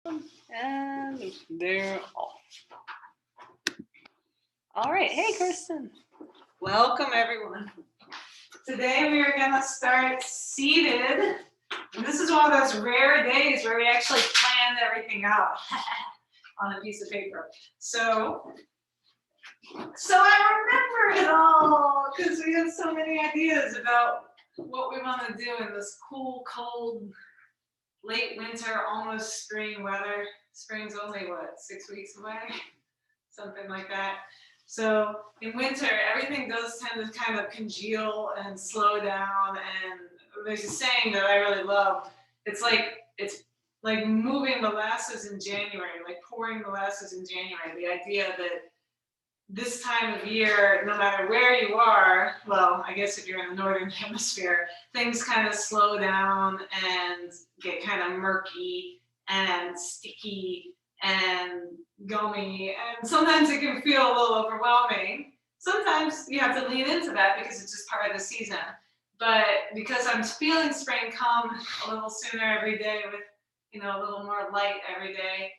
And they're off. All right. Hey, Kristen. Welcome, everyone. Today we are going to start seated. And this is one of those rare days where we actually planned everything out on a piece of paper. So I remember it all because we had so many ideas about what we want to do in this cool, cold, late winter, almost spring weather. Spring's only, 6 weeks away? Something like that. So in winter, everything does tend to kind of congeal and slow down. And there's a saying that I really love. It's like moving molasses in January, like pouring molasses in January. The idea that this time of year, no matter where you are, well, I guess if you're in the northern hemisphere, things kind of slow down and get kind of murky and sticky and gummy, and sometimes it can feel a little overwhelming. Sometimes you have to lean into that because it's just part of the season. But because I'm feeling spring come a little sooner every day with, a little more light every day,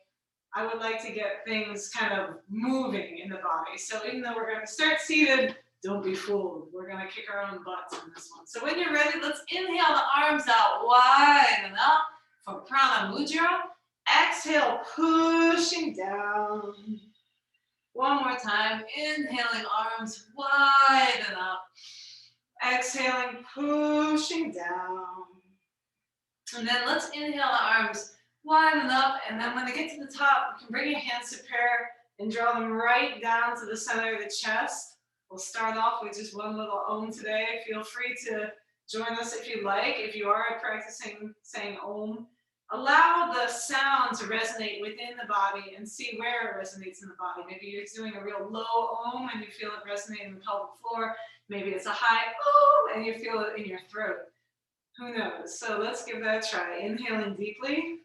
I would like to get things kind of moving in the body. So even though we're going to start seated, don't be fooled. We're going to kick our own butts in this one. So when you're ready, let's inhale the arms out wide and up for prana mudra. Exhale, pushing down. One more time. Inhaling, arms wide and up. Exhaling, pushing down. And then let's inhale the arms widen up, and then when they get to the top, you can bring your hands to prayer and draw them right down to the center of the chest. We'll start off with just one little Om today. Feel free to join us if you like. If you are practicing saying Om, allow the sound to resonate within the body and see where it resonates in the body. Maybe you're doing a real low Om and you feel it resonate in the pelvic floor. Maybe it's a high Om and you feel it in your throat. Who knows? So let's give that a try. Inhaling deeply.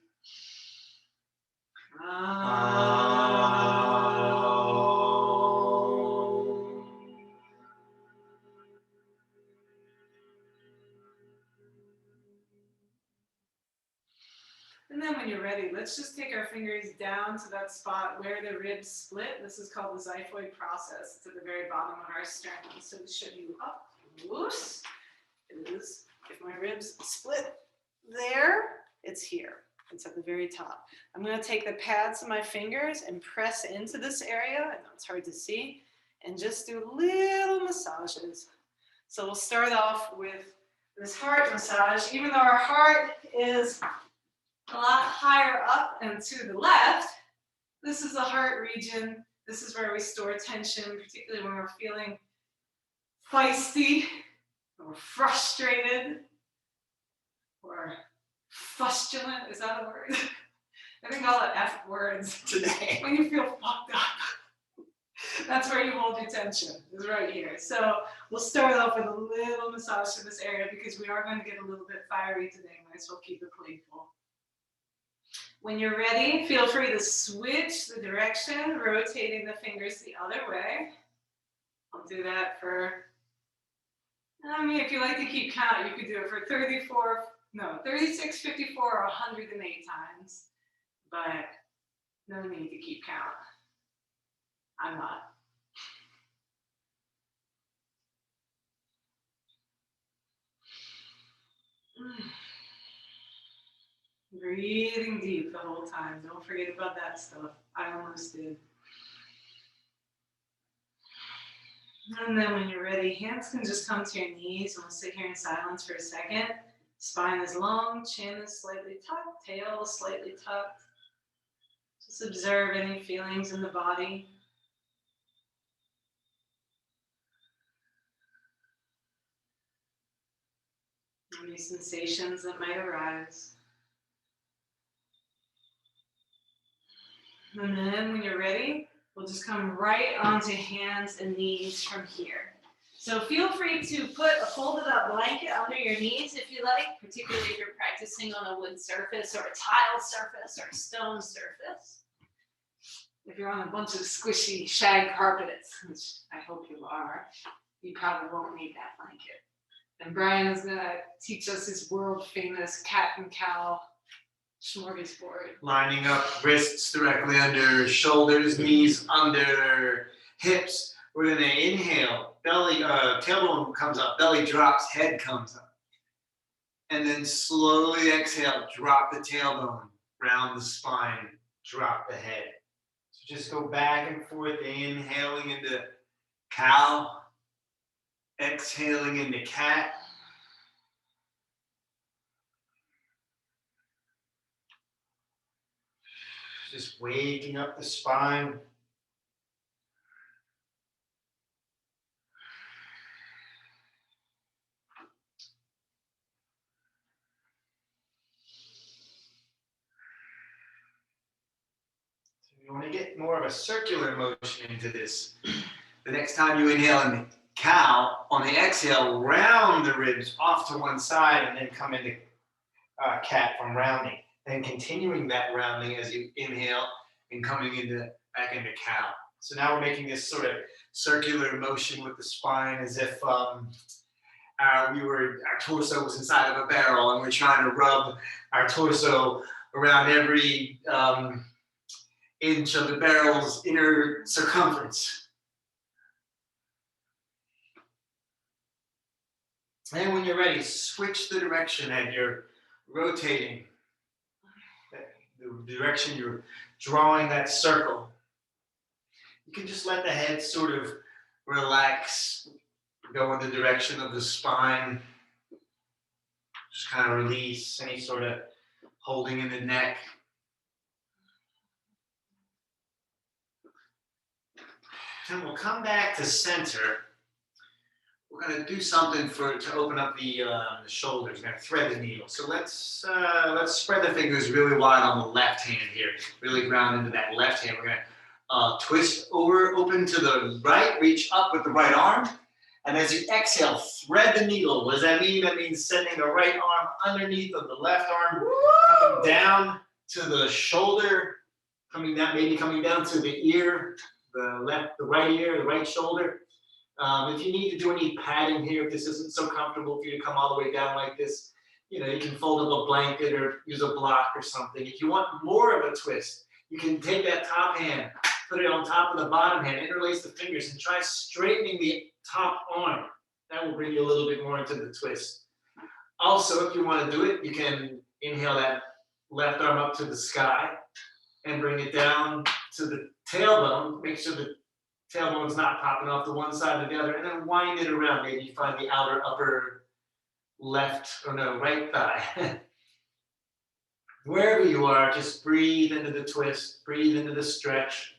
And then when you're ready, let's just take our fingers down to that spot where the ribs split. This is called the xiphoid process. It's at the very bottom of our sternum. So to show you up, loose, it is, if my ribs split there, it's here. It's at the very top. I'm going to take the pads of my fingers and press into this area. I know it's hard to see. And just do little massages. So we'll start off with this heart massage. Even though our heart is a lot higher up and to the left, this is the heart region. This is where we store tension, particularly when we're feeling feisty or frustrated or fustulent. Is that a word? I think all the F words today. When you feel fucked up, that's where you hold your tension, is right here. So we'll start off with a little massage to this area because we are going to get a little bit fiery today. Might as well keep it playful. When you're ready, feel free to switch the direction, rotating the fingers the other way. I'll do that for, if you like to keep count, you could do it for 36, 54, or 108 times. But no need to keep count. I'm not. Breathing deep the whole time. Don't forget about that stuff. I almost did. And then when you're ready, hands can just come to your knees, and we'll sit here in silence for a second. Spine is long, chin is slightly tucked, tail is slightly tucked. Just observe any feelings in the body. Any sensations that might arise. And then when you're ready, we'll just come right onto hands and knees from here. So feel free to put a folded up blanket under your knees if you like, particularly if you're practicing on a wood surface or a tile surface or a stone surface. If you're on a bunch of squishy shag carpets, which I hope you are, you probably won't need that blanket. And Brian is going to teach us his world famous cat and cow Smorgasbord. Lining up, wrists directly under shoulders, knees under hips. We're going to inhale, belly, tailbone comes up, belly drops, head comes up. And then slowly exhale, drop the tailbone, round the spine, drop the head. So just go back and forth, inhaling into cow, exhaling into cat. Just waking up the spine. You want to get more of a circular motion into this. The next time you inhale in cow, on the exhale, round the ribs off to one side and then come into cat from rounding. Then continuing that rounding as you inhale and coming back into cow. So now we're making this sort of circular motion with the spine as if our torso was inside of a barrel and we're trying to rub our torso around every inch of the barrel's inner circumference. And when you're ready, switch the direction that you're rotating, the direction you're drawing that circle. You can just let the head sort of relax, go in the direction of the spine. Just kind of release any sort of holding in the neck. Then we'll come back to center. We're going to do something to open up the shoulders. We're going to thread the needle. So let's spread the fingers really wide on the left hand here. Really ground into that left hand. We're going to twist over, open to the right, reach up with the right arm. And as you exhale, thread the needle. What does that mean? That means sending the right arm underneath of the left arm, coming down to the shoulder, coming down, maybe coming down to the ear, the right ear, the right shoulder. If you need to do any padding here, if this isn't so comfortable for you to come all the way down like this, you can fold up a blanket or use a block or something. If you want more of a twist, you can take that top hand, put it on top of the bottom hand, interlace the fingers, and try straightening the top arm. That will bring you a little bit more into the twist. Also, if you want to do it, you can inhale that left arm up to the sky and bring it down to the tailbone. Make sure the tailbone's not popping off to one side or the other, and then wind it around. Maybe you find the outer upper right thigh. Wherever you are, just breathe into the twist, breathe into the stretch.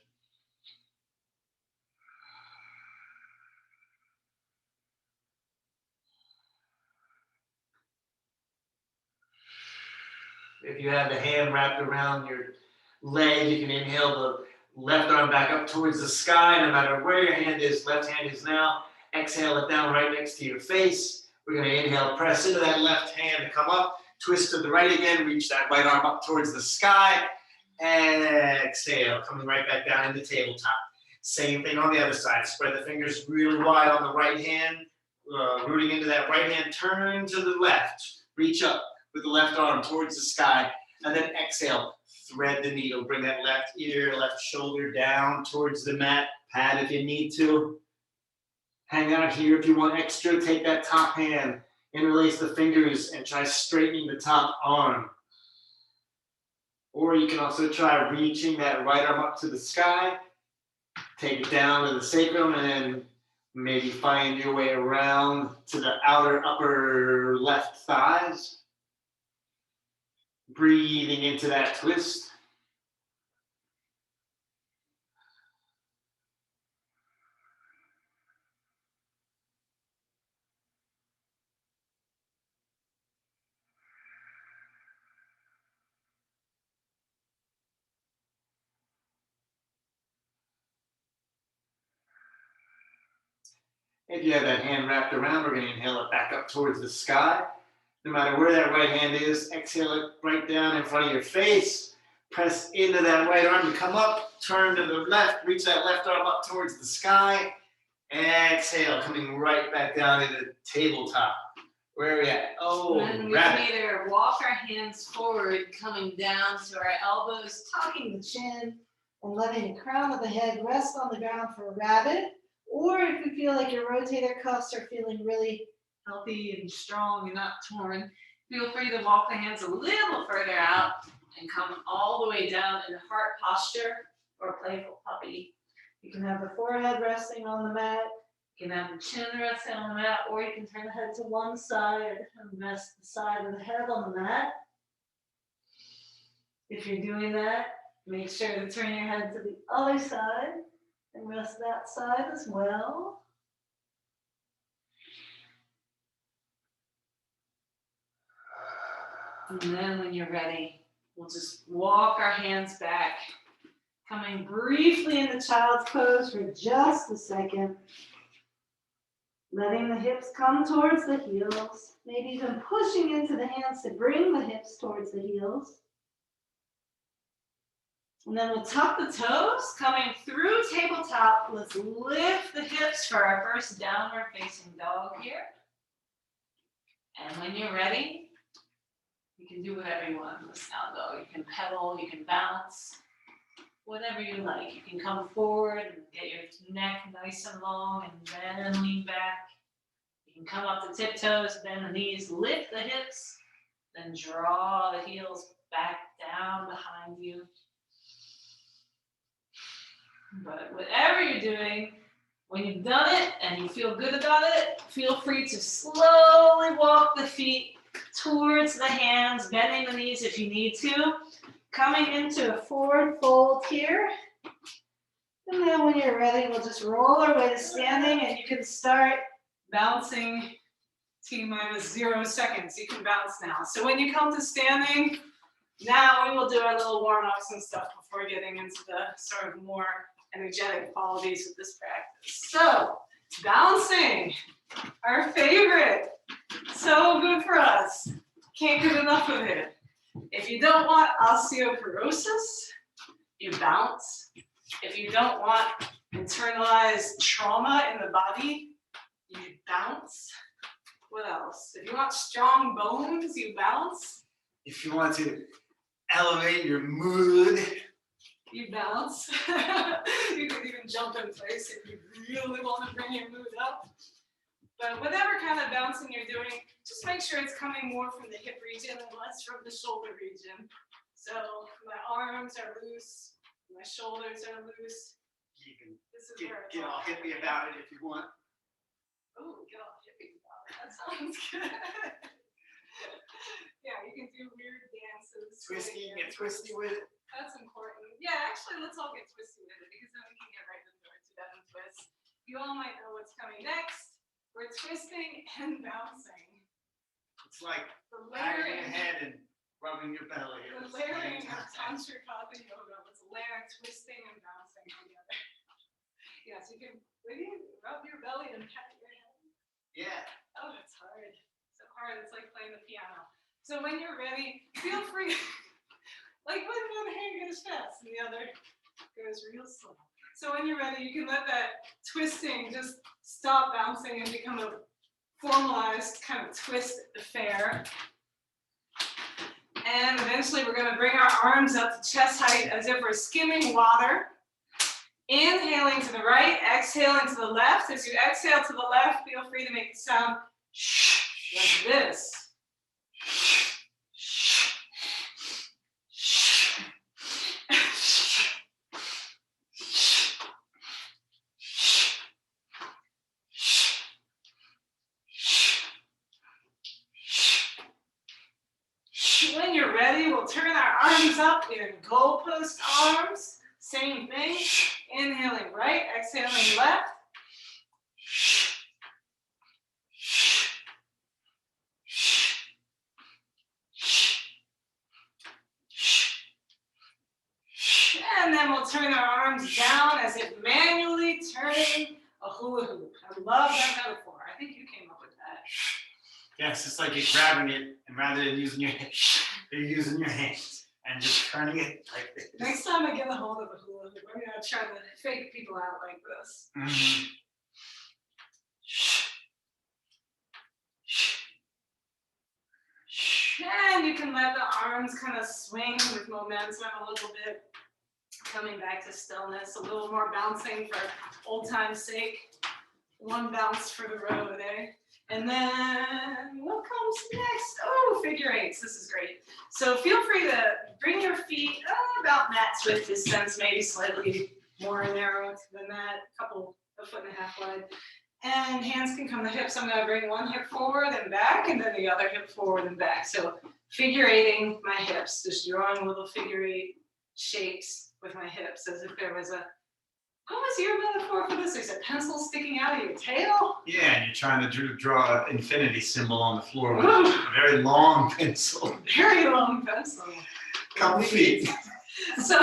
If you have the hand wrapped around your leg, you can inhale the left arm back up towards the sky, no matter where your hand is. Left hand is now. Exhale it down right next to your face. We're going to inhale, press into that left hand to come up. Twist to the right again. Reach that right arm up towards the sky. Exhale, coming right back down into tabletop. Same thing on the other side. Spread the fingers really wide on the right hand. Rooting into that right hand. Turn to the left. Reach up with the left arm towards the sky. And then exhale. Thread the needle. Bring that left ear, left shoulder down towards the mat. Pad if you need to. Hang out here if you want extra. Take that top hand, interlace the fingers, and try straightening the top arm. Or you can also try reaching that right arm up to the sky. Take it down to the sacrum, and then maybe find your way around to the outer upper left thighs. Breathing into that twist. If you have that hand wrapped around, we're going to inhale it back up towards the sky. No matter where that right hand is, exhale it right down in front of your face. Press into that right arm. You come up, turn to the left, reach that left arm up towards the sky. Exhale, coming right back down into tabletop. Where are we at? Oh, And then we rabbit. can either walk our hands forward, coming down to our elbows, tucking the chin, and letting the crown of the head rest on the ground for a rabbit. Or if you feel like your rotator cuffs are feeling really healthy and strong and not torn, feel free to walk the hands a little further out and come all the way down in heart posture or playful puppy. You can have the forehead resting on the mat. You can have the chin resting on the mat, or you can turn the head to one side and rest the side of the head on the mat. If you're doing that, make sure to turn your head to the other side and rest that side as well. And then when you're ready, we'll just walk our hands back, coming briefly into child's pose for just a second. Letting the hips come towards the heels, maybe even pushing into the hands to bring the hips towards the heels. And then we'll tuck the toes, coming through tabletop. Let's lift the hips for our first downward facing dog here. And when you're ready, you can do whatever you want in this down dog. You can pedal, you can bounce, whatever you like. You can come forward and get your neck nice and long and then lean back. You can come up to tiptoes, bend the knees, lift the hips, then draw the heels back down behind you. But whatever you're doing, when you've done it and you feel good about it, feel free to slowly walk the feet towards the hands, bending the knees if you need to. Coming into a forward fold here. And then when you're ready, we'll just roll our way to standing, and you can start bouncing T-minus 0 seconds. You can bounce now. So when you come to standing, now we will do our little warm-ups and stuff before getting into the sort of more energetic qualities of this practice. So, bouncing, our favorite. So good for us. Can't get enough of it. If you don't want osteoporosis, you bounce. If you don't want internalized trauma in the body, you bounce. What else? If you want strong bones, you bounce. If you want to elevate your mood, You bounce. You could even jump in place if you really want to bring your mood up. But whatever kind of bouncing you're doing, just make sure it's coming more from the hip region and less from the shoulder region. So my arms are loose, my shoulders are loose. you can This is get, where it's get all hippie about it if you want. Oh, get all hippie about it. That sounds good. Yeah, you can do weird dances. Twisty, swing, get twisty with it. That's important. Yeah, actually, let's all get twisty with it because then we can get right into our Tibetan twist. You all might know what's coming next. We're twisting and bouncing. It's like The patting your layering, head and rubbing your belly. the layering of Tantra Hatha Yoga. Let's layer twisting and bouncing together. Yes, you can maybe rub your belly and pat your head. Yeah. Oh, that's hard. So hard. It's like playing the piano. So when you're ready, feel free. Like when one hand goes fast and the other goes real slow. So when you're ready, you can let that twisting just stop bouncing and become a formalized kind of twist affair. And eventually we're going to bring our arms up to chest height as if we're skimming water. Inhaling to the right, exhaling to the left. As you exhale to the left, feel free to make the sound like this. When you're ready, we'll turn our arms up in goalpost arms. Same thing. Inhaling right, exhaling left. And then we'll turn our arms down as if manually turning a hula hoop. I love that metaphor. I think you came up with that. Yes, it's like you're grabbing it, and rather than using your hips, you're using your hands and just turning it like this. Next time I get a hold of a hula hoop, I'm gonna try to fake people out like this. Mm-hmm. And you can let the arms kind of swing with momentum a little bit. Coming back to stillness, a little more bouncing for old time's sake. One bounce for the road, eh? And then what comes next? Oh, figure eights. This is great. So feel free to bring your feet about mat's width distance, maybe slightly more narrow than that, a foot and a half wide. And hands can come to hips. I'm going to bring one hip forward and back, and then the other hip forward and back. So figure eighting my hips, just drawing little figure eight shapes with my hips, as if there was a, what was your metaphor for this? There's a pencil sticking out of your tail? Yeah, and you're trying to draw an infinity symbol on the floor with a very long pencil. Very long pencil. Couple feet. So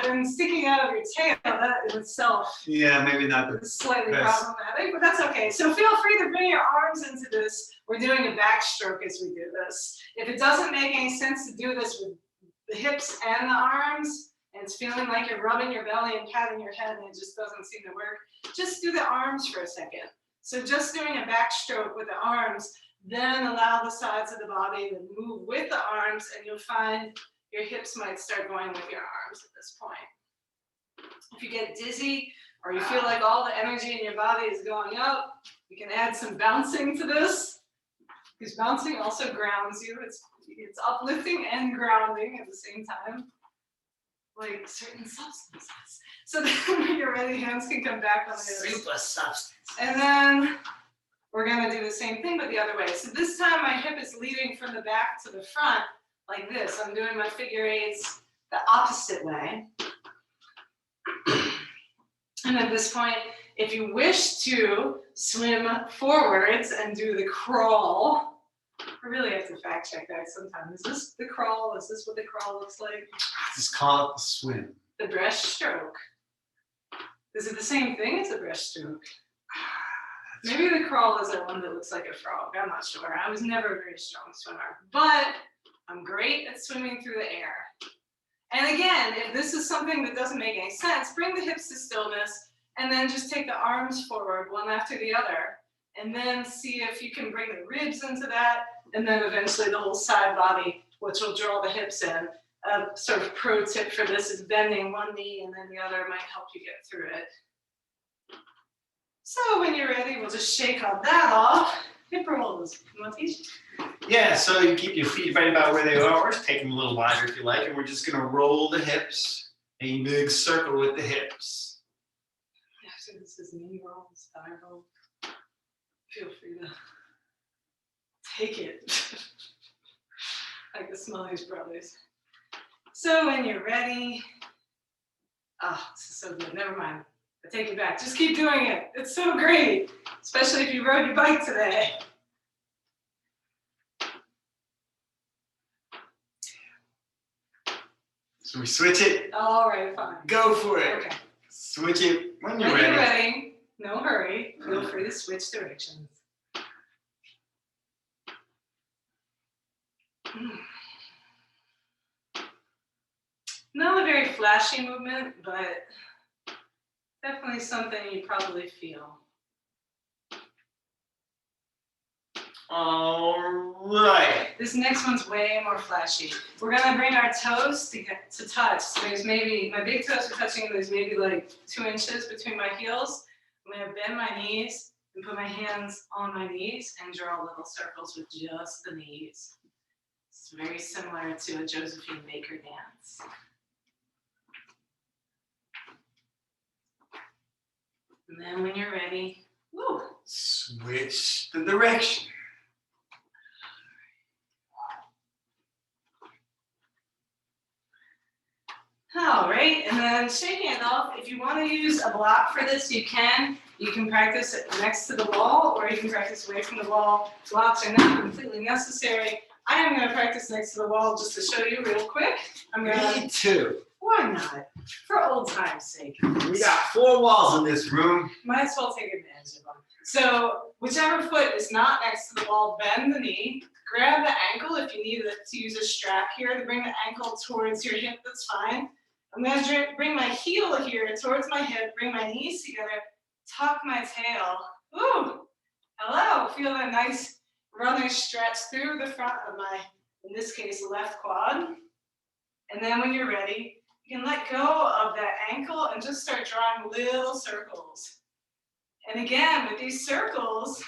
and sticking out of your tail, that in itself Yeah, maybe not the is slightly best. problematic, but that's okay. So feel free to bring your arms into this. We're doing a backstroke as we do this. If it doesn't make any sense to do this with the hips and the arms, and it's feeling like you're rubbing your belly and patting your head and it just doesn't seem to work, just do the arms for a second. So just doing a backstroke with the arms, then allow the sides of the body to move with the arms, and you'll find your hips might start going with your arms at this point. If you get dizzy or you feel like all the energy in your body is going up, you can add some bouncing to this, because bouncing also grounds you. It's uplifting and grounding at the same time, like certain substances. So then when you're ready, hands can come back on the hips. Super substance. And then we're gonna do the same thing, but the other way. So this time my hip is leading from the back to the front, like this. I'm doing my figure eights the opposite way. And at this point, if you wish to swim forwards and do the crawl, I really have to fact check that sometimes. Is this the crawl? Is this what the crawl looks like? Just call it the swim. The breaststroke. Is it the same thing as a breaststroke? Maybe the crawl is the one that looks like a frog. I'm not sure. I was never a very strong swimmer, but I'm great at swimming through the air. And again, if this is something that doesn't make any sense, bring the hips to stillness and then just take the arms forward one after the other. And then see if you can bring the ribs into that, and then eventually the whole side body, which will draw the hips in. A sort of pro tip for this is bending one knee and then the other might help you get through it. So when you're ready, we'll just shake all that off. Hip rolls. You want to teach? Yeah, so you keep your feet right about where they are. Just take them a little wider if you like, and we're just gonna roll the hips. A big circle with the hips. Actually, this is knee roll, thigh roll. Feel free to take it. Like the Smellies brothers. So when you're ready, this is so good. Never mind. I take it back. Just keep doing it. It's so great, especially if you rode your bike today. So we switch it. All right, fine. Go for it. Okay. Switch it when you're When ready. you're ready, no hurry. Feel free to switch directions. Not a very flashy movement, but definitely something you probably feel. All right. This next one's way more flashy. We're gonna bring our toes to touch. So there's maybe, my big toes are touching, there's maybe like 2 inches between my heels. I'm gonna bend my knees and put my hands on my knees and draw little circles with just the knees. It's very similar to a Josephine Baker dance. And then when you're ready, woo, Switch the direction. all right, and then shaking it off. If you want to use a block for this, you can. You can practice it next to the wall, or you can practice away from the wall. Blocks are not completely necessary. I am going to practice next to the wall just to show you real quick. I'm going to. Me too. Why not? For old time's sake. We got 4 walls in this room. Might as well take advantage of them. So whichever foot is not next to the wall, bend the knee. Grab the ankle if you need to use a strap here to bring the ankle towards your hip. That's fine. I'm going to bring my heel here towards my hip, bring my knees together, tuck my tail. Ooh, hello, feel that nice running stretch through the front of my, in this case, left quad. And then when you're ready, you can let go of that ankle and just start drawing little circles. And again, with these circles,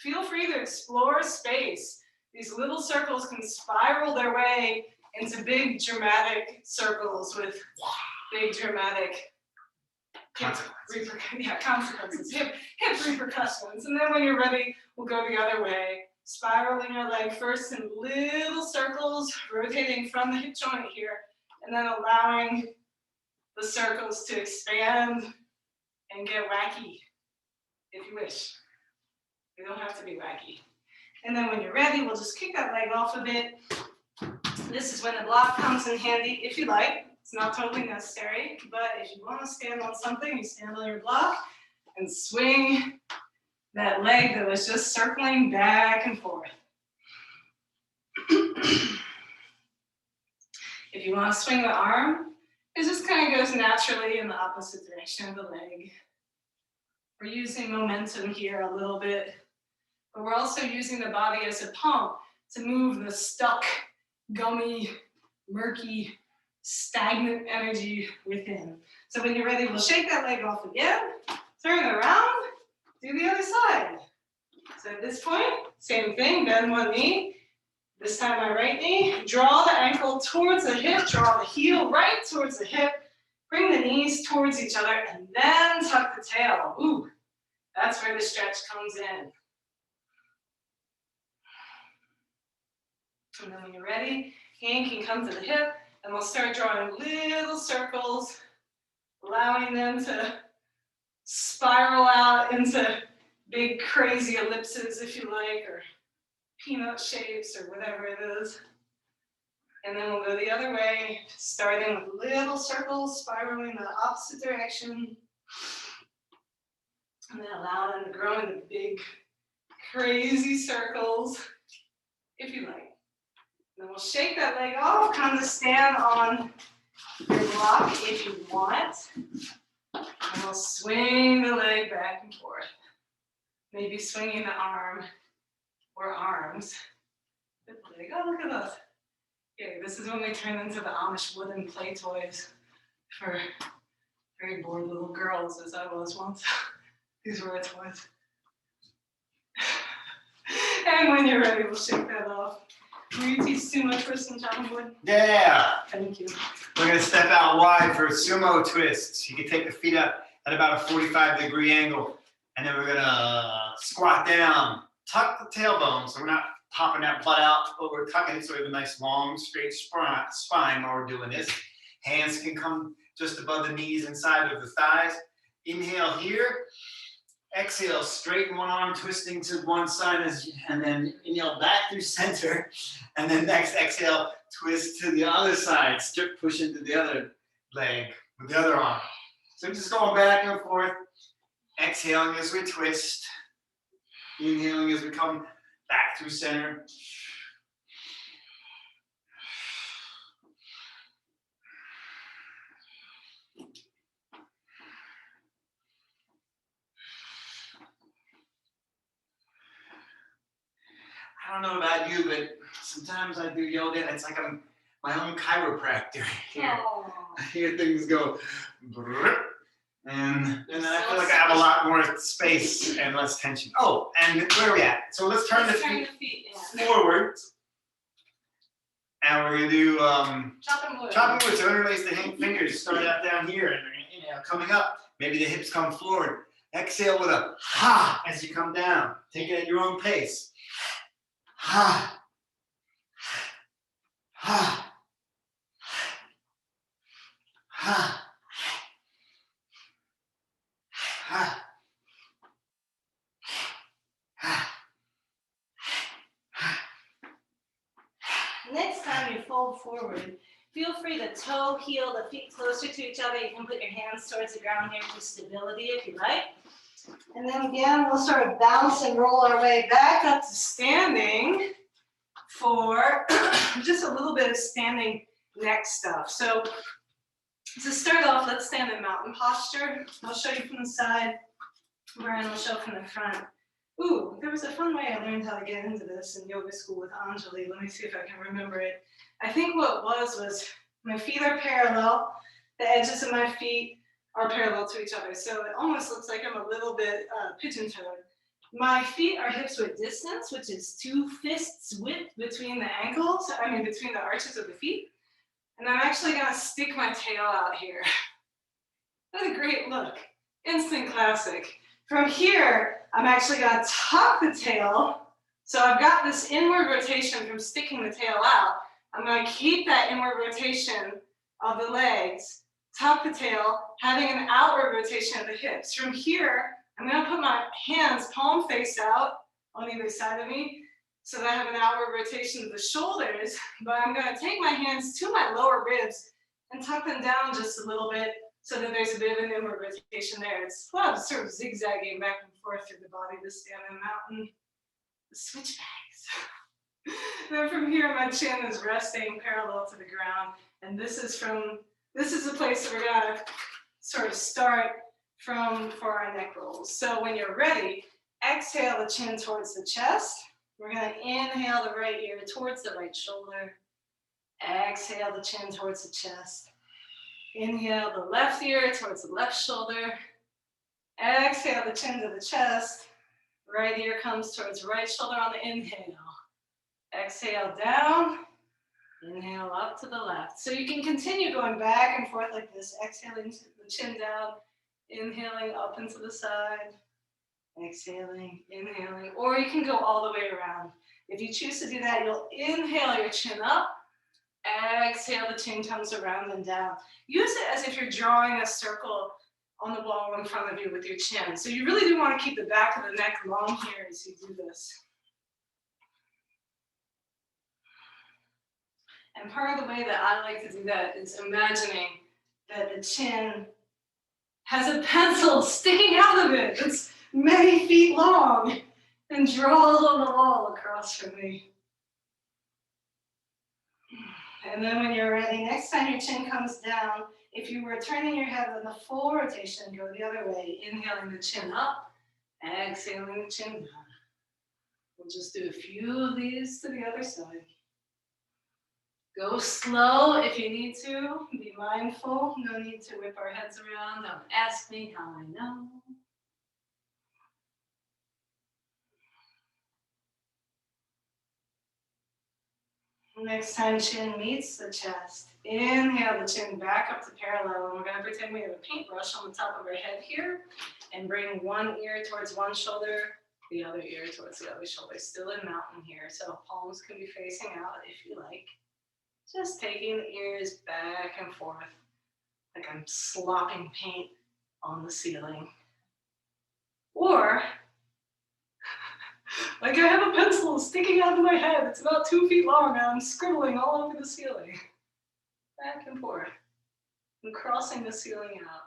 feel free to explore space. These little circles can spiral their way into big dramatic circles with big dramatic consequences, hip repercussions. And then when you're ready, we'll go the other way, spiraling your leg first in little circles, rotating from the hip joint here, and then allowing the circles to expand and get wacky, if you wish. They don't have to be wacky. And then when you're ready, we'll just kick that leg off a bit. This is when the block comes in handy, if you like. It's not totally necessary, but if you want to stand on something, you stand on your block and swing that leg that was just circling back and forth. If you want to swing the arm, it just kind of goes naturally in the opposite direction of the leg. We're using momentum here a little bit, but we're also using the body as a pump to move the stuck, gummy, murky, stagnant energy within. So when you're ready, we'll shake that leg off again, turn around, do the other side. So at this point, same thing, bend one knee. This time my right knee, draw the ankle towards the hip, draw the heel right towards the hip, bring the knees towards each other, and then tuck the tail. Ooh, that's where the stretch comes in. And then when you're ready, hand can come to the hip, and we'll start drawing little circles, allowing them to spiral out into big crazy ellipses, if you like, or peanut shapes, or whatever it is. And then we'll go the other way, starting with little circles, spiraling the opposite direction. And then allow them to grow into big, crazy circles, if you like. Then we'll shake that leg off, come to stand on your block if you want. And we'll swing the leg back and forth. Maybe swinging the arm or arms. Oh, look at us. Okay, this is when we turn into the Amish wooden play toys for very bored little girls, as I was once. These were our toys. And when you're ready, we'll shake that off. Will you teach sumo twist and childhood? Yeah. Thank you. We're going to step out wide for sumo twists. You can take the feet up at about a 45-degree angle. And then we're going to squat down, tuck the tailbone, so we're not popping that butt out, but we're tucking it so we have a nice long straight spine while we're doing this. Hands can come just above the knees, inside of the thighs. Inhale here. Exhale, straighten one arm, twisting to one side, and then inhale back through center. And then next exhale, twist to the other side, strip push into the other leg with the other arm. So just going back and forth, exhaling as we twist, inhaling as we come back through center. I don't know about you, but sometimes I do yoga and it's like I'm my own chiropractor here. Oh. I hear things go, and then I feel like I have a lot more space and less tension. Oh, and where are we at? So let's turn the feet forward. And we're going to do chopping wood. chopping wood. So interlace the fingers, start out down here, and inhale, coming up. Maybe the hips come forward. Exhale with a ha as you come down. Take it at your own pace. Ha. Ha. Ha. Ha. Next time you fold forward, feel free to toe, heel the feet closer to each other. You can put your hands towards the ground here for stability if you like. And then again, we'll sort of bounce and roll our way back up to standing for just a little bit of standing neck stuff. So to start off, let's stand in mountain posture. I'll show you from the side, Brian will show from the front. Ooh, there was a fun way I learned how to get into this in yoga school with Anjali. Let me see if I can remember it. I think what it was my feet are parallel. The edges of my feet are parallel to each other. So it almost looks like I'm a little bit pigeon-toed. My feet are hips width distance, which is 2 fists width between the ankles, between the arches of the feet. And I'm actually gonna stick my tail out here. What a great look. Instant classic. From here, I'm actually gonna tuck the tail. So I've got this inward rotation from sticking the tail out. I'm gonna keep that inward rotation of the legs, tuck the tail, having an outward rotation of the hips. From here, I'm gonna put my hands palm face out on either side of me so that I have an outward rotation of the shoulders, but I'm gonna take my hands to my lower ribs and tuck them down just a little bit so that there's a bit of an inward rotation there. It's a lot of sort of zigzagging back and forth through the body to stand in a mountain. The switchbacks. Then from here, my chin is resting parallel to the ground, and this is the place that we're gonna sort of start from for our neck rolls. So when you're ready, exhale the chin towards the chest. We're gonna inhale the right ear towards the right shoulder. Exhale the chin towards the chest. Inhale the left ear towards the left shoulder. Exhale the chin to the chest. Right ear comes towards right shoulder on the inhale. Exhale down. Inhale up to the left. So you can continue going back and forth like this, exhaling the chin down, inhaling up and to the side, exhaling, inhaling, or you can go all the way around. If you choose to do that, you'll inhale your chin up, exhale the chin comes around and down. Use it as if you're drawing a circle on the wall in front of you with your chin. So you really do want to keep the back of the neck long here as you do this. And part of the way that I like to do that is imagining that the chin has a pencil sticking out of it. It's many feet long and draws on the wall across from me. And then when you're ready, next time your chin comes down, if you were turning your head in the full rotation, go the other way, inhaling the chin up, exhaling the chin down. We'll just do a few of these to the other side. Go slow if you need to. Be mindful. No need to whip our heads around. Don't ask me how I know. Next time chin meets the chest. Inhale the chin back up to parallel. And we're going to pretend we have a paintbrush on the top of our head here. And bring one ear towards one shoulder, the other ear towards the other shoulder. Still in mountain here. So palms can be facing out if you like. Just taking the ears back and forth like I'm slopping paint on the ceiling. Or, like I have a pencil sticking out of my head. It's about 2 feet long and I'm scribbling all over the ceiling. Back and forth. I'm crossing the ceiling out.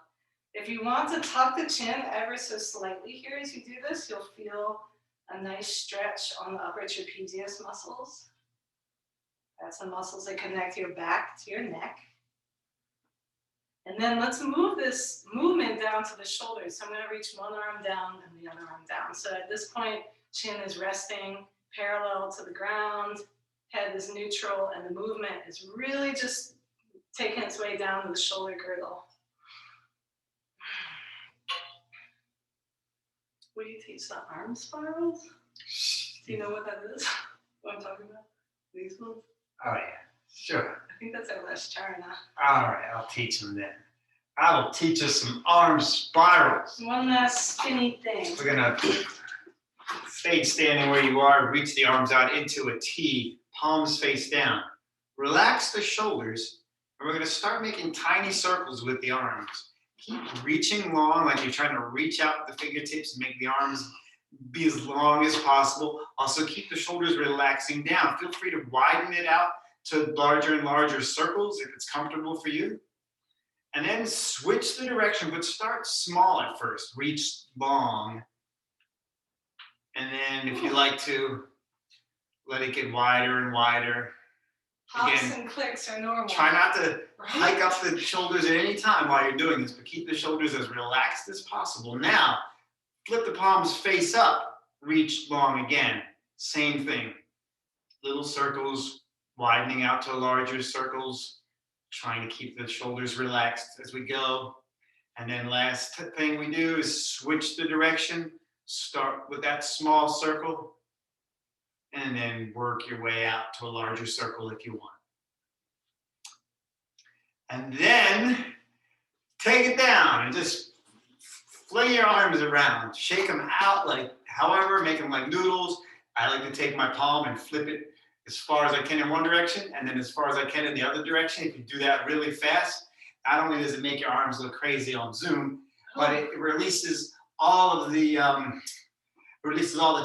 If you want to tuck the chin ever so slightly here as you do this, you'll feel a nice stretch on the upper trapezius muscles. That's the muscles that connect your back to your neck. And then let's move this movement down to the shoulders. So I'm going to reach one arm down and the other arm down. So at this point, chin is resting parallel to the ground, head is neutral, and the movement is really just taking its way down to the shoulder girdle. Will you teach the arm spirals? Do you know what that is? What I'm talking about? These ones? Oh yeah, sure. I think that's our last charana. All right, I'll teach them then. I will teach us some arm spirals. One last spinny thing. We're gonna stay standing where you are, reach the arms out into a T, palms face down. Relax the shoulders, and we're gonna start making tiny circles with the arms. Keep reaching long, like you're trying to reach out the fingertips and make the arms be as long as possible. Also keep the shoulders relaxing down. Feel free to widen it out to larger and larger circles if it's comfortable for you. And then switch the direction, but start small at first. Reach long. And then if you like to, let it get wider and wider. Pops Again, and clicks are normal. try not to hike up the shoulders at any time while you're doing this, but keep the shoulders as relaxed as possible. Now, flip the palms face up. reach long again. Same thing. Little circles, widening out to larger circles, trying to keep the shoulders relaxed as we go. And then last thing we do is switch the direction. Start with that small circle and then work your way out to a larger circle if you want. And then take it down and just fling your arms around. Shake them out like however, make them like noodles. I like to take my palm and flip it as far as I can in one direction and then as far as I can in the other direction. If you do that really fast, not only does it make your arms look crazy on Zoom, but it releases all of the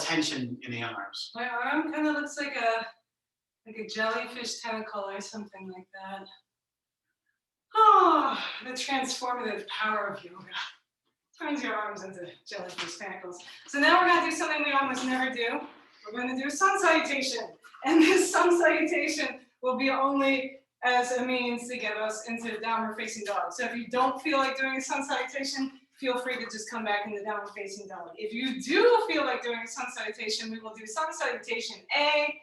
tension in the arms. My arm kind of looks like a jellyfish tentacle or something like that. Oh, the transformative power of yoga. Turns your arms into jellyfish tentacles. So now we're going to do something we almost never do. We're going to do a sun salutation. And this sun salutation will be only as a means to get us into downward facing dog. So if you don't feel like doing a sun salutation, feel free to just come back into downward facing dog. If you do feel like doing a sun salutation, we will do sun salutation A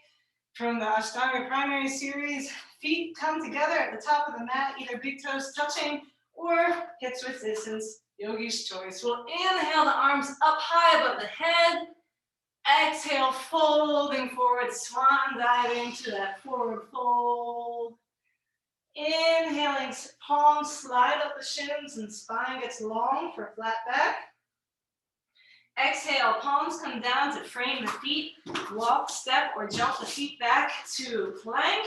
from the Ashtanga primary series. Feet come together at the top of the mat, either big toes touching or hips width distance, yogi's choice. We'll inhale the arms up high above the head. Exhale, folding forward, swan diving to that forward fold. Inhaling, palms slide up the shins and spine gets long for flat back. Exhale, palms come down to frame the feet. Walk, step, or jump the feet back to plank.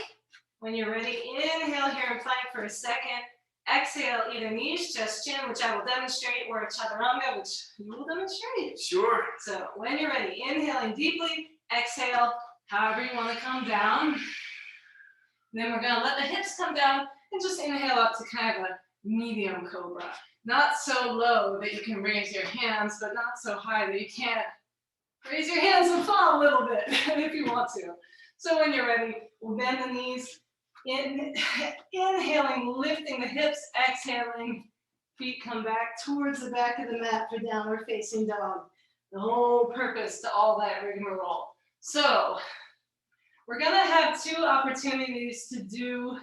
When you're ready, inhale here in plank for a second. Exhale, either knees, chest, chin, which I will demonstrate, or a chaturanga, which you will demonstrate. Sure. So when you're ready, inhaling deeply, exhale, however you want to come down. And then we're going to let the hips come down and just inhale up to kind of a medium cobra. Not so low that you can raise your hands, but not so high that you can't raise your hands and fall a little bit if you want to. So when you're ready, we'll bend the knees. Inhaling, lifting the hips, exhaling, feet come back towards the back of the mat for downward facing dog. The whole purpose to all that rigmarole. So we're gonna have two opportunities to do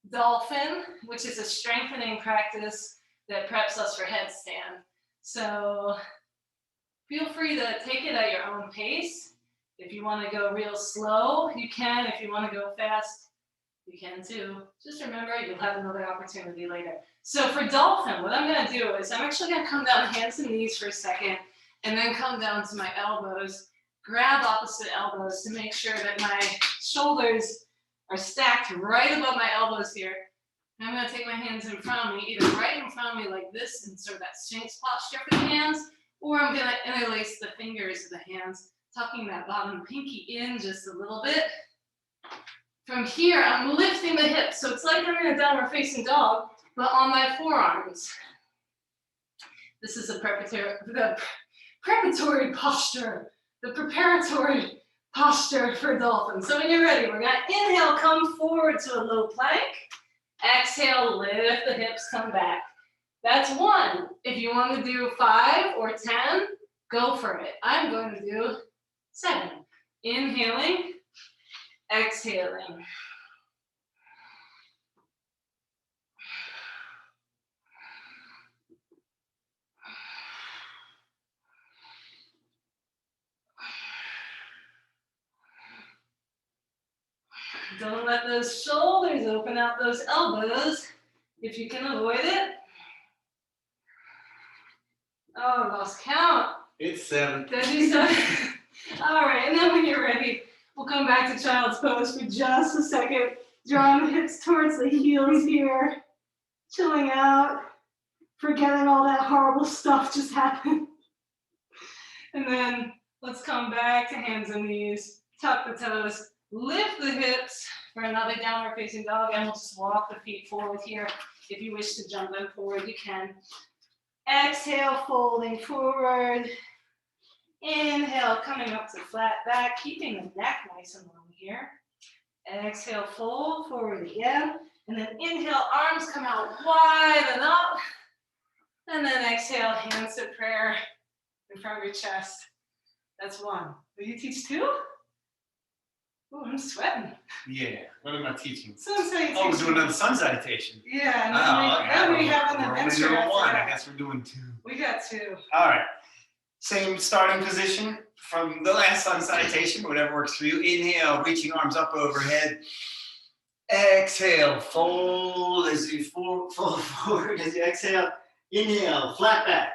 dolphin, which is a strengthening practice that preps us for headstand. So feel free to take it at your own pace. If you want to go real slow, you can. If you want to go fast, you can too. Just remember, you'll have another opportunity later. So for dolphin, what I'm going to do is I'm actually going to come down hands and knees for a second and then come down to my elbows, grab opposite elbows to make sure that my shoulders are stacked right above my elbows here. And I'm going to take my hands in front of me, either right in front of me like this, and sort of that Sphinx posture for the hands, or I'm going to interlace the fingers of the hands, tucking that bottom pinky in just a little bit. From here, I'm lifting the hips, so it's like I'm in a downward facing dog, but on my forearms. This is the preparatory posture, the preparatory posture for dolphin. So when you're ready, we're gonna inhale, come forward to a low plank. Exhale, lift the hips, come back. That's one. If you want to do 5 or 10, go for it. I'm going to do 7. Inhaling. Exhaling. Don't let those shoulders open out those elbows if you can avoid it. Oh, I lost count. It's 7. Did you say? All right, and then when you're ready, we'll come back to child's pose for just a second. Drawing the hips towards the heels here. Chilling out. Forgetting all that horrible stuff just happened. And then let's come back to hands and knees. Tuck the toes. Lift the hips for another downward facing dog. And we'll just walk the feet forward here. If you wish to jump them forward, you can. Exhale, folding forward. Inhale, coming up to flat back, keeping the neck nice and long here. Exhale, fold forward again. And then inhale, arms come out wide and up. And then exhale, hands to prayer in front of your chest. That's one. Will you teach two? Oh, I'm sweating. Yeah. What am I teaching? So I'm saying Oh, we're teach doing two. another sun salutation. Yeah, and Oh, then we have an we're only adventure doing after one. I that. guess we're doing two. We got two. All right. Same starting position from the last sun salutation, whatever works for you. Inhale, reaching arms up overhead. Exhale, fold as you fold forward as you exhale. Inhale, flat back.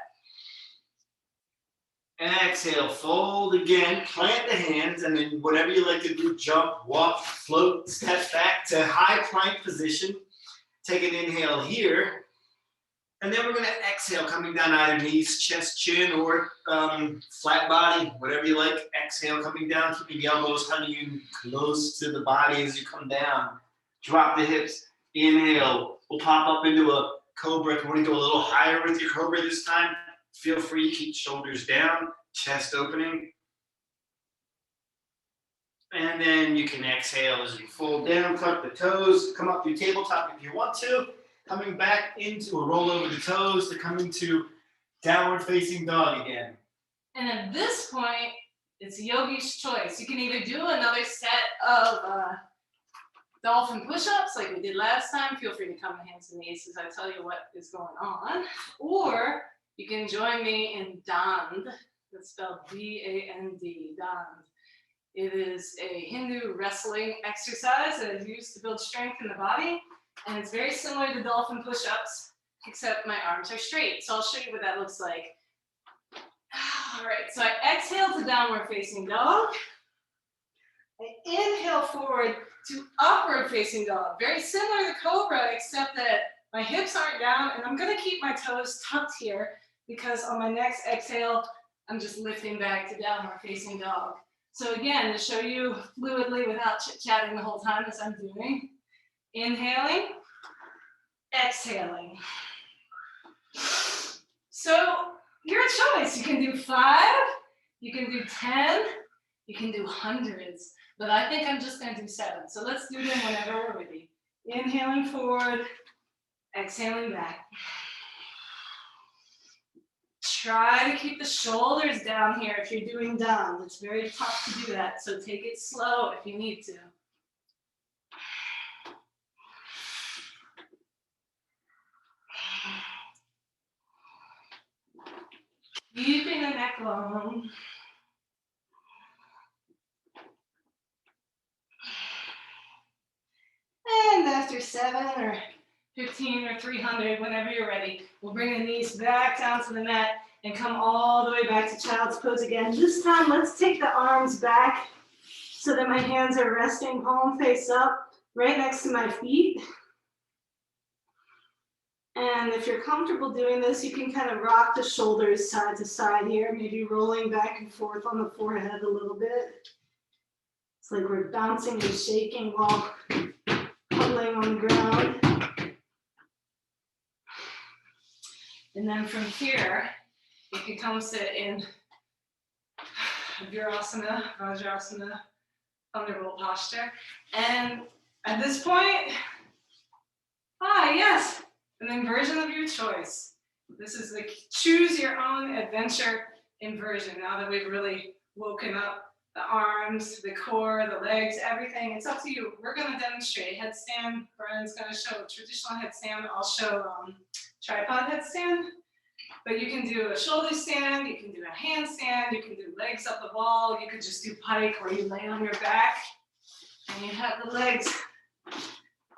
Exhale, fold again, plant the hands, and then whatever you like to do, jump, walk, float, step back to high plank position. Take an inhale here. And then we're gonna exhale, coming down either knees, chest, chin, or flat body, whatever you like. Exhale, coming down, keeping the elbows hugging you close to the body as you come down. Drop the hips, inhale. We'll pop up into a cobra. If you wanna go a little higher with your cobra this time, feel free, keep shoulders down, chest opening. And then you can exhale as you fold down, tuck the toes, come up to your tabletop if you want to. Coming back into a roll over the toes to come into downward facing dog again. And at this point, it's yogi's choice. You can either do another set of dolphin push-ups like we did last time. Feel free to come to hands and knees as I tell you what is going on. Or you can join me in Dand. That's spelled D-A-N-D, Dand. It is a Hindu wrestling exercise that is used to build strength in the body. And it's very similar to dolphin push-ups, except my arms are straight. So I'll show you what that looks like. All right, so I exhale to downward facing dog. I inhale forward to upward facing dog. Very similar to cobra, except that my hips aren't down, and I'm gonna keep my toes tucked here because on my next exhale, I'm just lifting back to downward facing dog. So again, to show you fluidly without chit-chatting the whole time as I'm doing. Inhaling, exhaling. So your choice. You can do 5, you can do 10, you can do hundreds, but I think I'm just gonna do 7. So let's do them whenever we're ready. Inhaling forward, exhaling back. Try to keep the shoulders down here if you're doing down. It's very tough to do that, so take it slow if you need to. Keeping the neck long. And after 7 or 15 or 300, whenever you're ready, we'll bring the knees back down to the mat and come all the way back to child's pose again. This time, let's take the arms back so that my hands are resting palm face up right next to my feet. And if you're comfortable doing this, you can kind of rock the shoulders side to side here, maybe rolling back and forth on the forehead a little bit. It's like we're bouncing and shaking while huddling on the ground. And then from here, you can come sit in Virasana, Vajrasana, thunderbolt posture. And at this point, yes, an inversion of your choice. This is the choose your own adventure inversion. Now that we've really woken up the arms, the core, the legs, everything, it's up to you. We're gonna demonstrate headstand. Brian's gonna show traditional headstand. I'll show tripod headstand. But you can do a shoulder stand, you can do a handstand, you can do legs up the wall, you could just do pike where you lay on your back and you have the legs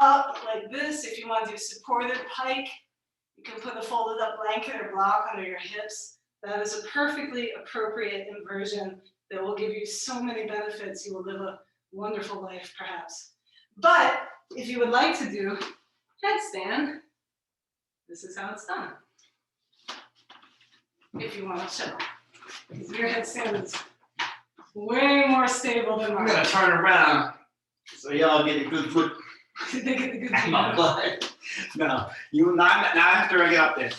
up like this. If you want to do supported pike, you can put a folded up blanket or block under your hips. That is a perfectly appropriate inversion that will give you so many benefits. You will live a wonderful life, perhaps. But if you would like to do headstand, this is how it's done. If you want to show, because your headstand is way more stable than I'm mine. gonna turn around so y'all get a good look They get the good at view. my butt. No, you not after I get up there.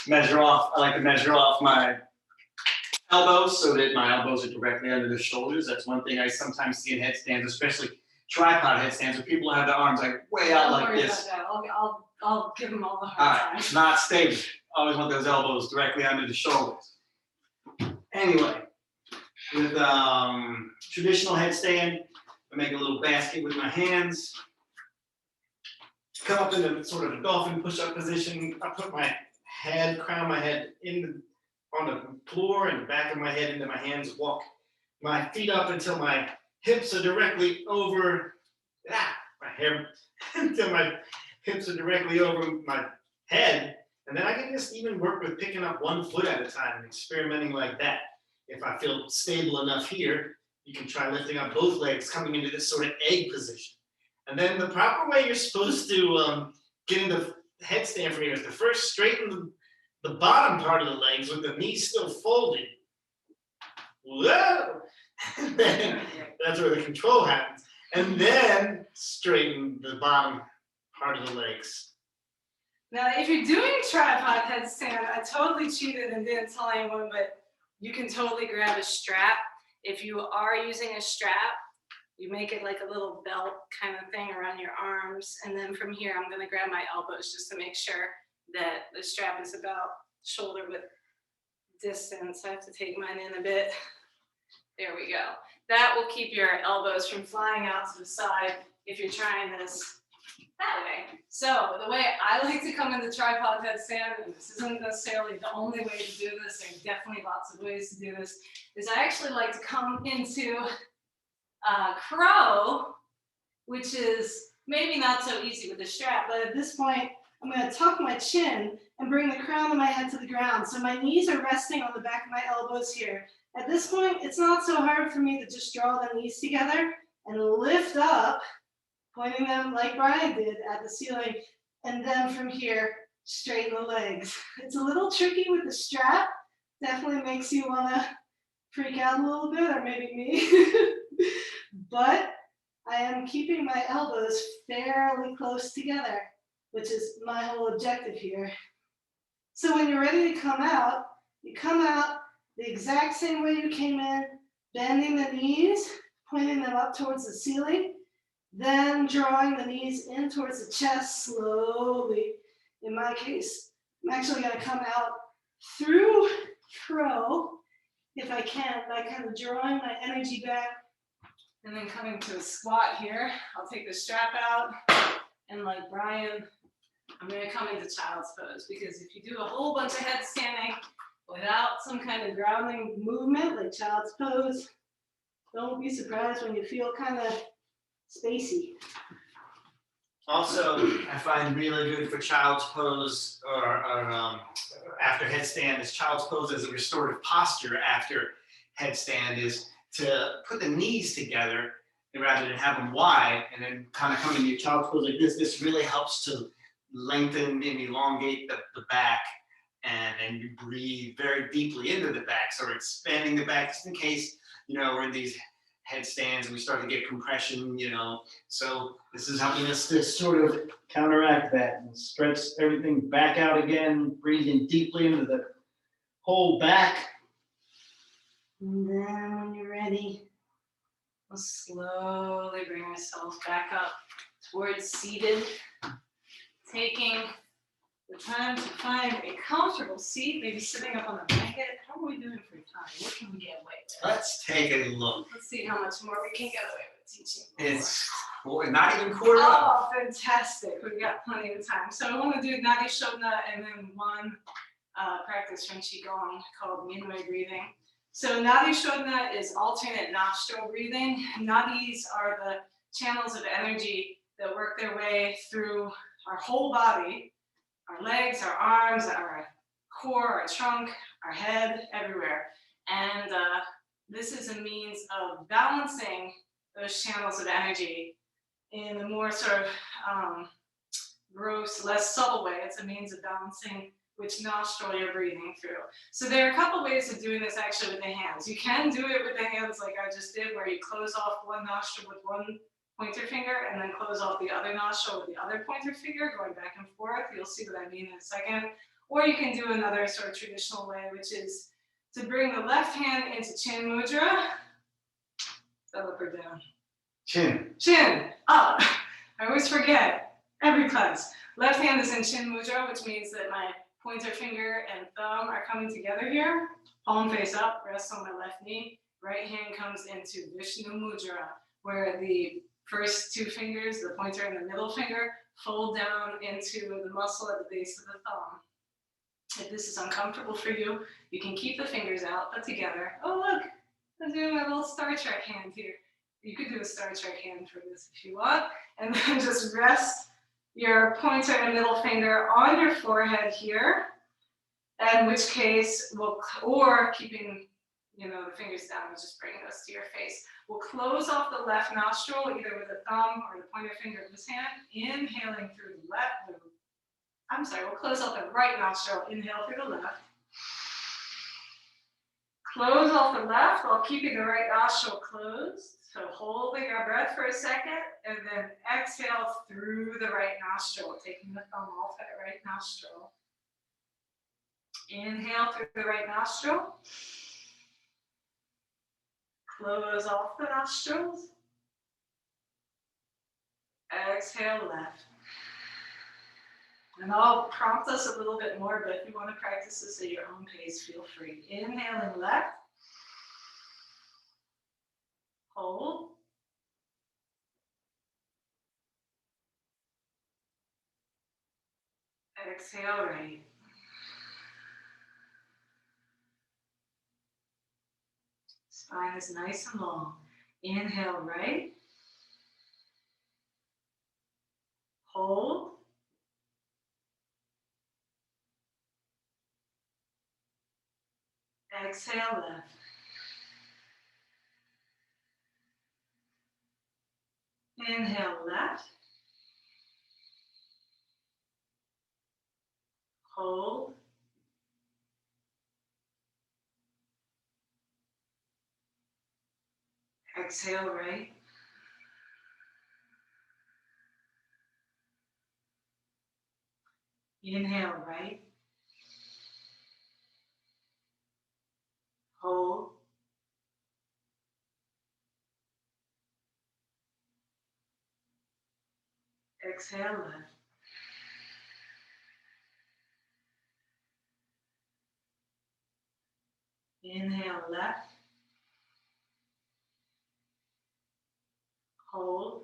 Measure off. I like to measure off my elbows so that my elbows are directly under the shoulders. That's one thing I sometimes see in headstands, especially tripod headstands, where people have their arms like way out Don't like worry this. about that. I'll give them all the All hard right, time. it's not stable. Always want those elbows directly under the shoulders. Anyway, with traditional headstand. I make a little basket with my hands. Come up in a sort of a dolphin push-up position. I put my head, crown my head on the floor and the back of my head into my hands. Walk my feet up until my hips are directly over my hair, until my hips are directly over my head. And then I can just even work with picking up one foot at a time and experimenting like that. If I feel stable enough here, you can try lifting up both legs, coming into this sort of egg position. And then the proper way you're supposed to get into headstand from here is to first straighten the bottom part of the legs with the knees still folded. Whoa! And then that's where the control happens. And then straighten the bottom part of the legs. Now, if you're doing tripod headstand, I totally cheated and didn't tell anyone, but you can totally grab a strap. If you are using a strap, you make it like a little belt kind of thing around your arms. And then from here, I'm gonna grab my elbows just to make sure that the strap is about shoulder width distance. I have to take mine in a bit. There we go. That will keep your elbows from flying out to the side if you're trying this that way. So the way I like to come into tripod headstand, and this isn't necessarily the only way to do this, there's definitely lots of ways to do this, is I actually like to come into crow, which is maybe not so easy with the strap, but at this point, I'm going to tuck my chin and bring the crown of my head to the ground. So my knees are resting on the back of my elbows here. At this point, it's not so hard for me to just draw the knees together and lift up, pointing them like Brian did at the ceiling, and then from here, straighten the legs. It's a little tricky with the strap. Definitely makes you want to freak out a little bit, or maybe me. But I am keeping my elbows fairly close together, which is my whole objective here. So when you're ready to come out, you come out the exact same way you came in, bending the knees, pointing them up towards the ceiling, then drawing the knees in towards the chest slowly. In my case, I'm actually going to come out through crow, if I can, by kind of drawing my energy back and then coming to a squat here. I'll take the strap out, and like Brian, I'm going to come into child's pose, because if you do a whole bunch of headstanding without some kind of grounding movement like child's pose, don't be surprised when you feel kind of spacey. Also, I find really good for child's pose or after headstand is child's pose as a restorative posture after headstand is to put the knees together rather than have them wide and then kind of come into your child's pose like this. This really helps to lengthen and elongate the back, and you breathe very deeply into the back. So we're expanding the back just in case, we're in these headstands and we start to get compression, So this is helping us to sort of counteract that and stretch everything back out again, breathing deeply into the whole back. And then when you're ready, we'll slowly bring ourselves back up towards seated, taking the time to find a comfortable seat, maybe sitting up on the blanket. How are we doing for time? What can we get away with? Let's take a look. Let's see how much more we can get away with teaching. It's not even quarter up. Oh, fantastic. We've got plenty of time. So I want to do nadi shodana and then one practice from Qigong called Minwei breathing. So nadi shodana is alternate nostril breathing. Nadis are the channels of energy that work their way through our whole body, our legs, our arms, our core, our trunk, our head, everywhere. And this is a means of balancing those channels of energy in a more sort of gross, less subtle way. It's a means of balancing which nostril you're breathing through. So there are a couple ways of doing this actually with the hands. You can do it with the hands like I just did, where you close off one nostril with one pointer finger and then close off the other nostril with the other pointer finger, going back and forth. You'll see what I mean in a second. Or you can do another sort of traditional way, which is to bring the left hand into chin mudra. Is that up or down? Chin. Chin, up. I always forget, every class. Left hand is in chin mudra, which means that my pointer finger and thumb are coming together here. Palm face up, rest on my left knee. Right hand comes into Vishnu Mudra, where the first two fingers, the pointer and the middle finger, fold down into the muscle at the base of the thumb. If this is uncomfortable for you, you can keep the fingers out, but together. Oh, look, I'm doing my little Star Trek hand here. You could do a Star Trek hand for this if you want, and then just rest your pointer and middle finger on your forehead here, in which case, or keeping the fingers down and just bringing those to your face. We'll close off the left nostril, either with the thumb or the pointer finger of this hand, inhaling through the left. We'll close off the right nostril, inhale through the left. Close off the left while keeping the right nostril closed. So holding our breath for a second, and then exhale through the right nostril, taking the thumb off that right nostril. Inhale through the right nostril. Close off the nostrils. Exhale left. And I'll prompt us a little bit more, but if you want to practice this at your own pace, feel free. Inhaling left. Hold. Exhale right. Spine is nice and long. Inhale right. Hold. Exhale left. Inhale left. Hold. Exhale right. Inhale right. Hold. Exhale left. Inhale left. Hold.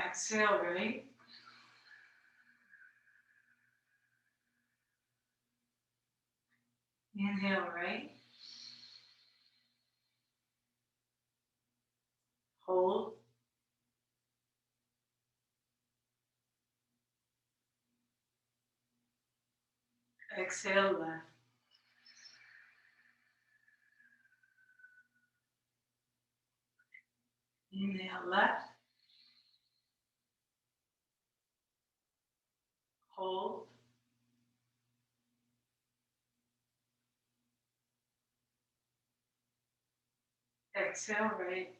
Exhale right. Inhale right. Hold. Exhale left. Inhale left. Hold. Exhale right.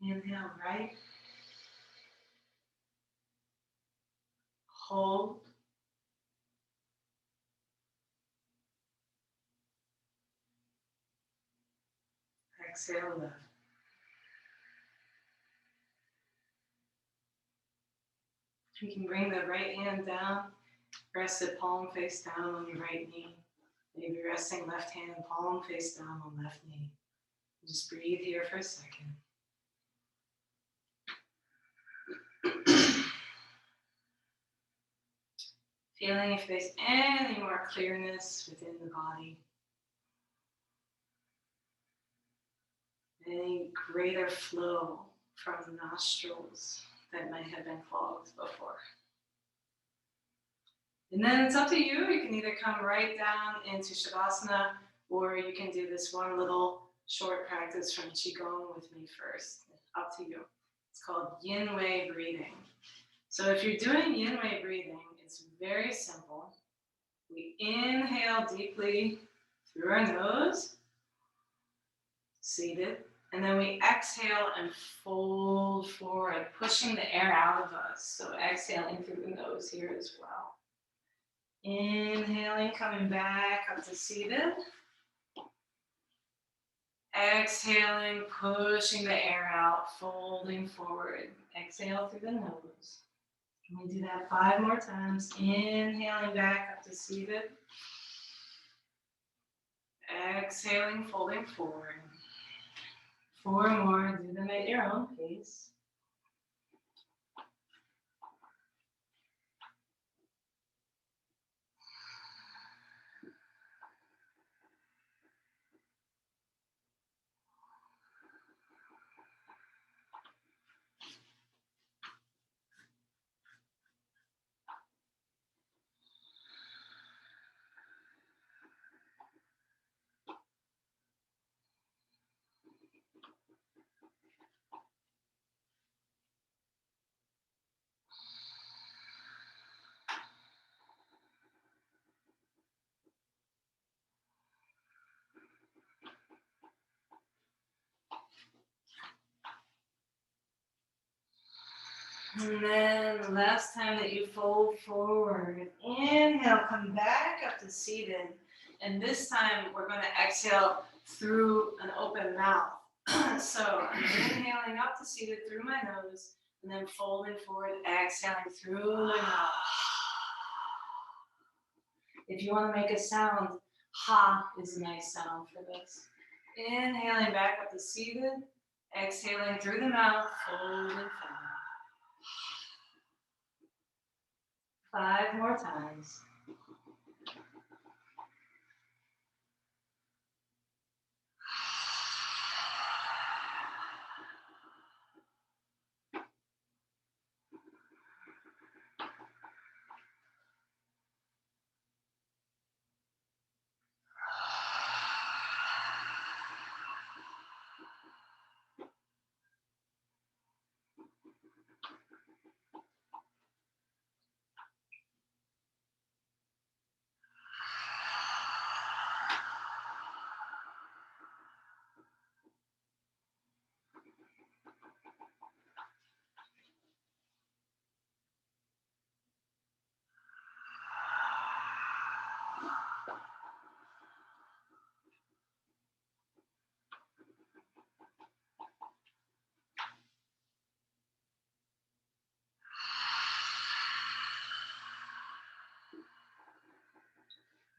Inhale right. Hold. Exhale left. You can bring the right hand down, rest it palm face down on your right knee. Maybe resting left hand palm face down on left knee. Just breathe here for a second. Feeling if there's any more clearness within the body. Any greater flow from the nostrils that might have been clogged before. And then it's up to you. You can either come right down into Shavasana, or you can do this one little short practice from Qigong with me first. Up to you. It's called Yin Wei breathing. So if you're doing Yin Wei breathing, it's very simple. We inhale deeply through our nose, seated, and then we exhale and fold forward, pushing the air out of us. So exhaling through the nose here as well. Inhaling, coming back up to seated. Exhaling, pushing the air out, folding forward. Exhale through the nose. We do that 5 more times. Inhaling back up to seated. Exhaling, folding forward. 4 more. Do them at your own pace. And then the last time that you fold forward, inhale, come back up to seated. And this time we're going to exhale through an open mouth. So I'm inhaling up to seated through my nose and then folding forward, exhaling through the mouth. If you want to make a sound, ha is a nice sound for this. Inhaling back up to seated, exhaling through the mouth, folding forward. 5 more times.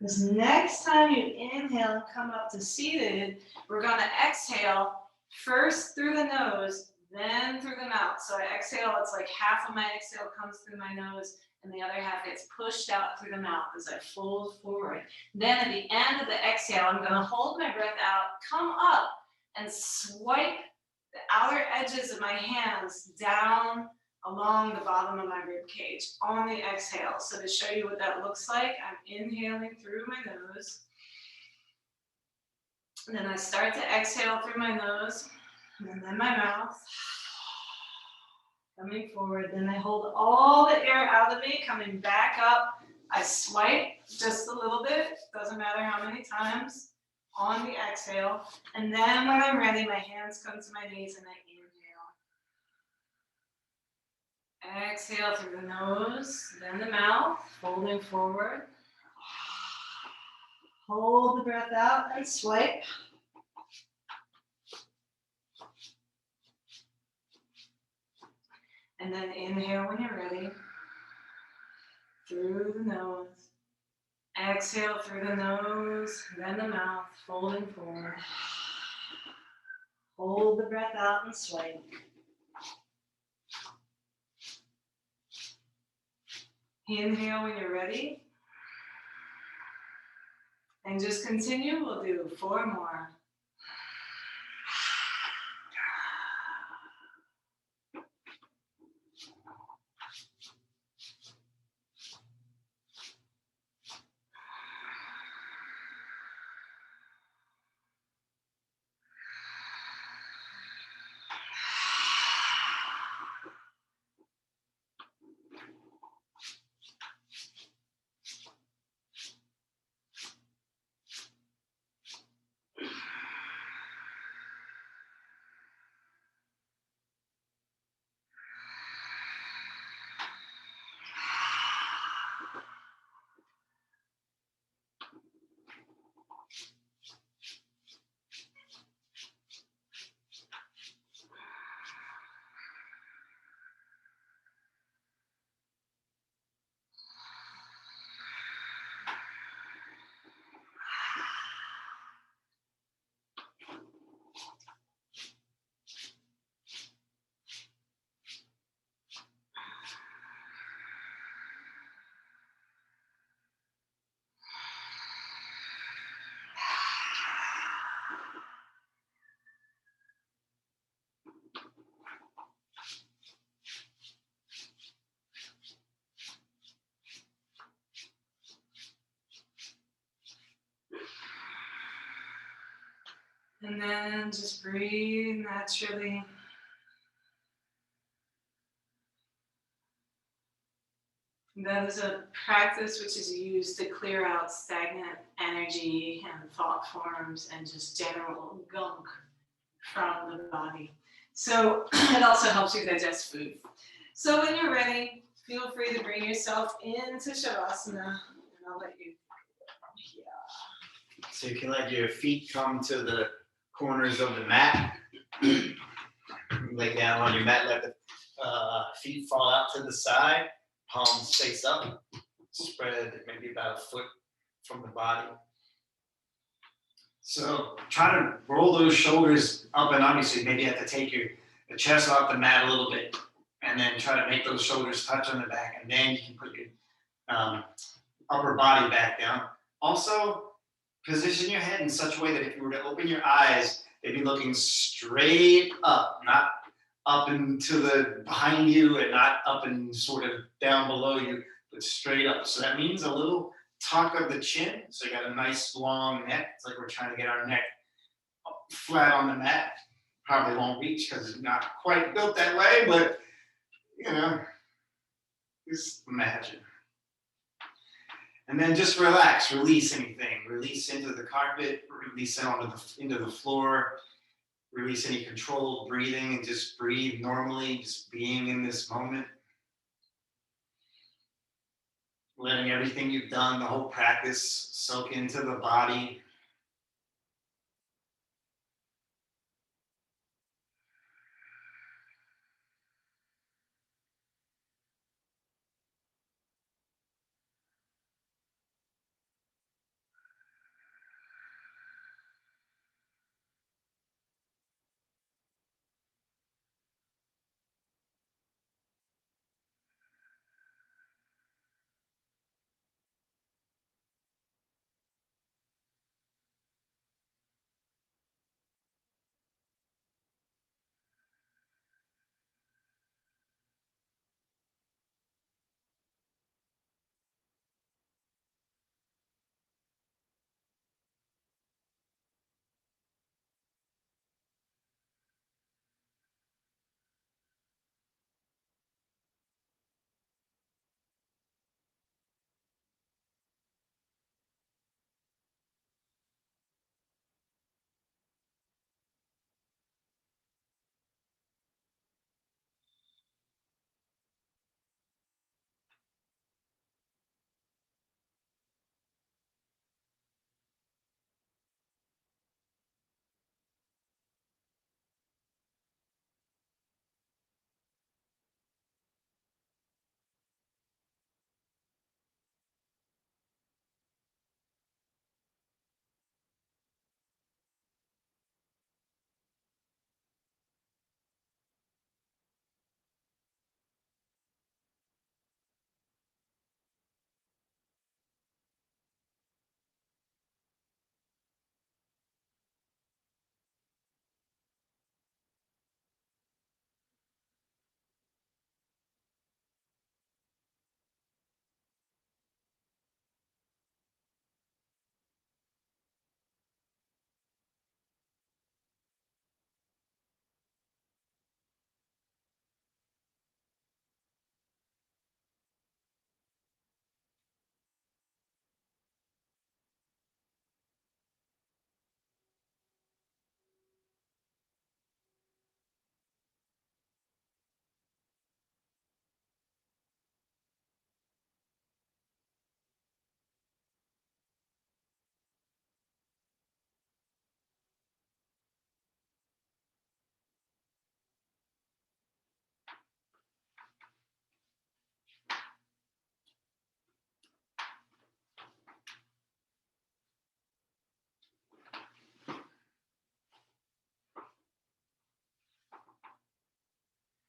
This next time you inhale and come up to seated, we're going to exhale first through the nose, then through the mouth. So I exhale, it's like half of my exhale comes through my nose and the other half gets pushed out through the mouth as I fold forward. Then at the end of the exhale, I'm going to hold my breath out, come up and swipe the outer edges of my hands down along the bottom of my rib cage on the exhale. So to show you what that looks like, I'm inhaling through my nose. And then I start to exhale through my nose and then my mouth. Coming forward. Then I hold all the air out of me, coming back up. I swipe just a little bit, doesn't matter how many times, on the exhale. And then when I'm ready, my hands come to my knees and I inhale. Exhale through the nose, then the mouth, folding forward. Hold the breath out and swipe. And then inhale when you're ready. Through the nose. Exhale through the nose, then the mouth, folding forward. Hold the breath out and swipe. Inhale when you're ready. And just continue. We'll do 4 more. And then just breathe naturally. That is a practice which is used to clear out stagnant energy and thought forms and just general gunk from the body. So it also helps you digest food. So when you're ready, feel free to bring yourself into Shavasana, and I'll let you from here. So you can let your feet come to the corners of the mat. Lay down on your mat, let the feet fall out to the side, palms face up, spread maybe about a foot from the body. So try to roll those shoulders up and under, so maybe you have to take the chest off the mat a little bit, and then try to make those shoulders touch on the back, and then you can put your upper body back down. Also, position your head in such a way that if you were to open your eyes, they'd be looking straight up, not up and to the behind you and not up and sort of down below you, but straight up. So that means a little tuck of the chin. So you got a nice long neck. It's like we're trying to get our neck flat on the mat. Probably won't reach because it's not quite built that way, but you know, just imagine. And then just relax, release anything. Release into the carpet, release into the floor, release any controlled breathing, and just breathe normally, just being in this moment. Letting everything you've done, the whole practice, soak into the body.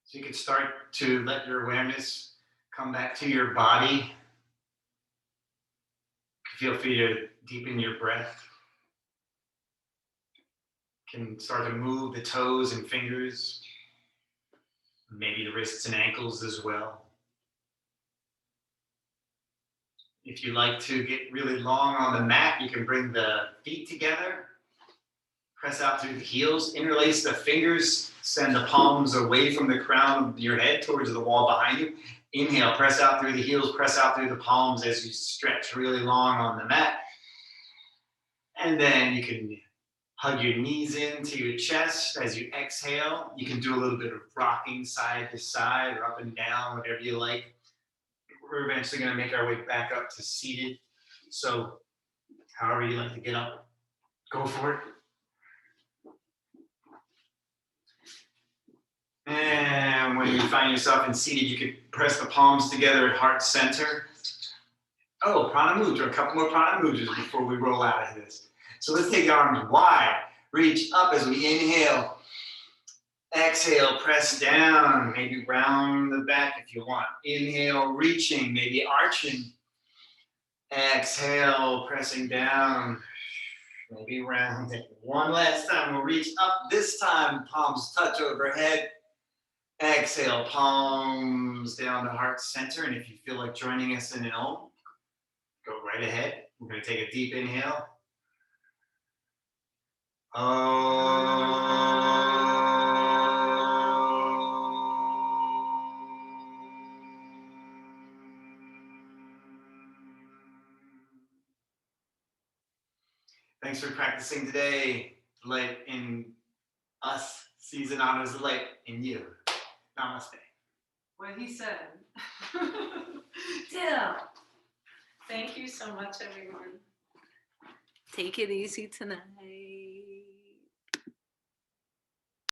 So you can start to let your awareness come back to your body. Feel free to deepen your breath. Can start to move the toes and fingers, maybe the wrists and ankles as well. If you like to get really long on the mat, you can bring the feet together, Press out through the heels, interlace the fingers, send the palms away from the crown of your head towards the wall behind you. Inhale, press out through the heels, press out through the palms as you stretch really long on the mat. And then you can hug your knees into your chest as you exhale. You can do a little bit of rocking side to side or up and down, whatever you like. We're eventually going to make our way back up to seated. So however you like to get up, go for it. And when you find yourself in seated, you can press the palms together at heart center. Oh, prana mudra, a couple more prana mudras before we roll out of this. So let's take the arms wide, reach up as we inhale. Exhale, press down, maybe round the back if you want. Inhale, reaching, maybe arching. Exhale, pressing down, maybe round it. One last time, we'll reach up. This time, palms touch overhead. Exhale, palms down to heart center. And if you feel like joining us in an Om, go right ahead. We're going to take a deep inhale. Thanks for practicing today. Light in us sees and honors the light in you. Namaste. What he said. Tim. Thank you so much, everyone. Take it easy tonight.